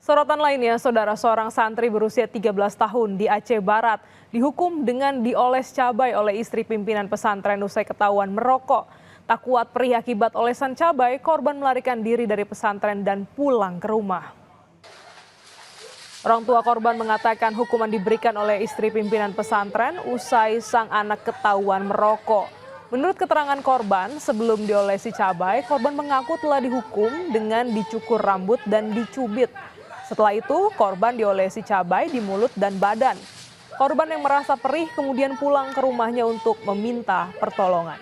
Sorotan lainnya, saudara, seorang santri berusia 13 tahun di Aceh Barat dihukum dengan dioles cabai oleh istri pimpinan pesantren usai ketahuan merokok. Tak kuat perih akibat olesan cabai, korban melarikan diri dari pesantren dan pulang ke rumah. Orang tua korban mengatakan hukuman diberikan oleh istri pimpinan pesantren usai sang anak ketahuan merokok. Menurut keterangan korban, sebelum diolesi cabai, korban mengaku telah dihukum dengan dicukur rambut dan dicubit. Setelah itu, korban diolesi cabai di mulut dan badan. Korban yang merasa perih kemudian pulang ke rumahnya untuk meminta pertolongan.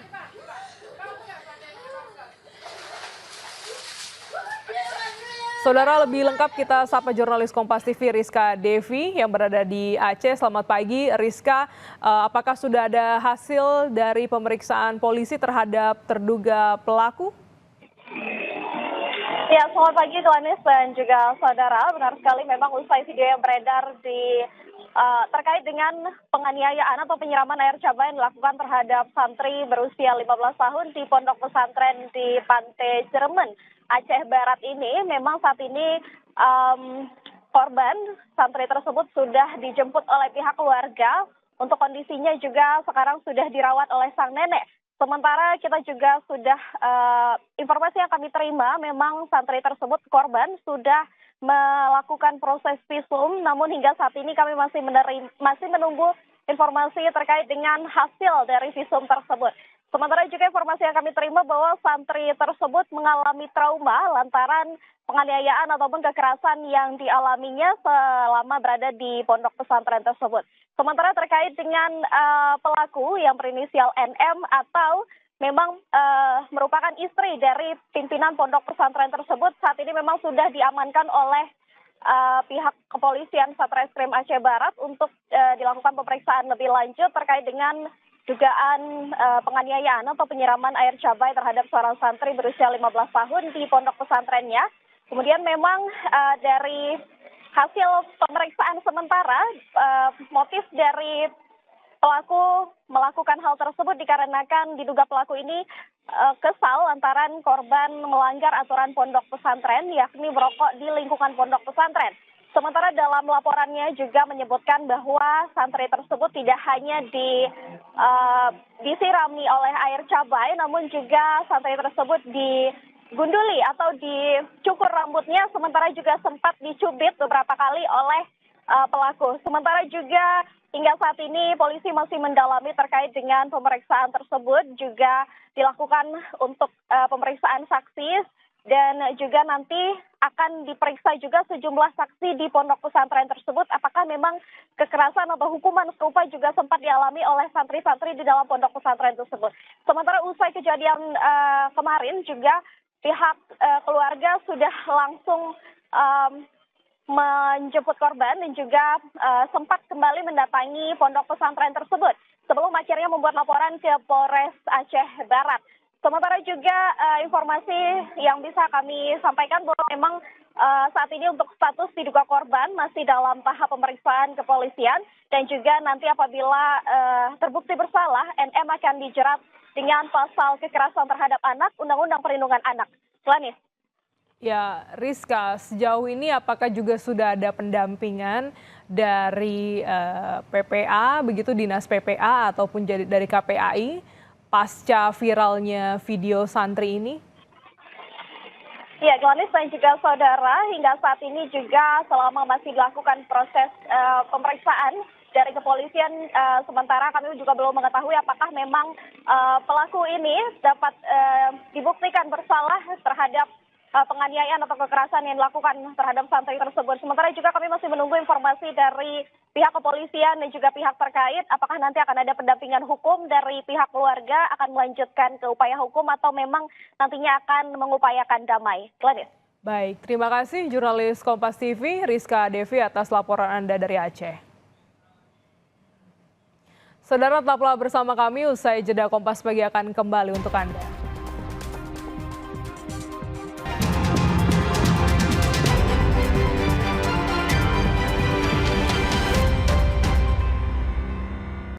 Saudara, lebih lengkap kita sapa jurnalis Kompas TV Rizka Devi yang berada di Aceh. Selamat pagi Rizka, apakah sudah ada hasil dari pemeriksaan polisi terhadap terduga pelaku? Ya, selamat pagi Glenis dan juga saudara. Benar sekali, memang usai video yang beredar terkait dengan penganiayaan atau penyiraman air cabai yang dilakukan terhadap santri berusia 15 tahun di pondok pesantren di Pantai Cermen, Aceh Barat ini. Memang saat ini korban santri tersebut sudah dijemput oleh pihak keluarga. Untuk kondisinya juga sekarang sudah dirawat oleh sang nenek. Sementara kita juga sudah informasi yang kami terima, memang santri tersebut korban sudah melakukan proses visum, namun hingga saat ini kami masih menunggu informasi terkait dengan hasil dari visum tersebut. Sementara juga informasi yang kami terima bahwa santri tersebut mengalami trauma lantaran penganiayaan ataupun kekerasan yang dialaminya selama berada di pondok pesantren tersebut. Sementara terkait dengan pelaku yang berinisial NM atau memang merupakan istri dari pimpinan pondok pesantren tersebut, saat ini memang sudah diamankan oleh pihak kepolisian Satreskrim Aceh Barat untuk dilakukan pemeriksaan lebih lanjut terkait dengan dugaan penganiayaan atau penyiraman air cabai terhadap seorang santri berusia 15 tahun di pondok pesantrennya. Kemudian memang dari hasil pemeriksaan sementara, motif dari pelaku melakukan hal tersebut dikarenakan diduga pelaku ini kesal lantaran korban melanggar aturan pondok pesantren, yakni merokok di lingkungan pondok pesantren. Sementara dalam laporannya juga menyebutkan bahwa santri tersebut tidak hanya disirami oleh air cabai, namun juga santri tersebut digunduli atau dicukur rambutnya, sementara juga sempat dicubit beberapa kali oleh pelaku. Sementara juga hingga saat ini polisi masih mendalami terkait dengan pemeriksaan tersebut, juga dilakukan untuk pemeriksaan saksi dan juga nanti akan diperiksa juga sejumlah saksi di pondok pesantren tersebut apakah memang kekerasan atau hukuman serupa juga sempat dialami oleh santri-santri di dalam pondok pesantren tersebut. Sementara usai kejadian kemarin juga pihak keluarga sudah langsung menjemput korban dan juga sempat kembali mendatangi pondok pesantren tersebut sebelum akhirnya membuat laporan ke Polres Aceh Barat. Sementara juga informasi yang bisa kami sampaikan bahwa memang saat ini untuk status diduga korban masih dalam tahap pemeriksaan kepolisian dan juga nanti apabila terbukti bersalah, NM akan dijerat dengan pasal kekerasan terhadap anak, Undang-Undang Perlindungan Anak. Glenis. Ya, Rizka, sejauh ini apakah juga sudah ada pendampingan dari PPA, begitu Dinas PPA ataupun dari KPAI pasca viralnya video santri ini? Ya, Glenis dan juga saudara, hingga saat ini juga selama masih dilakukan proses pemeriksaan dari kepolisian, sementara kami juga belum mengetahui apakah memang pelaku ini dapat dibuktikan bersalah terhadap penganiayaan atau kekerasan yang dilakukan terhadap santri tersebut. Sementara juga kami masih menunggu informasi dari pihak kepolisian dan juga pihak terkait apakah nanti akan ada pendampingan hukum dari pihak keluarga akan melanjutkan ke upaya hukum atau memang nantinya akan mengupayakan damai. Glenis. Baik, terima kasih jurnalis Kompas TV Rizka Devi atas laporan Anda dari Aceh. Saudara, tetaplah bersama kami, usai jeda Kompas Pagi akan kembali untuk Anda.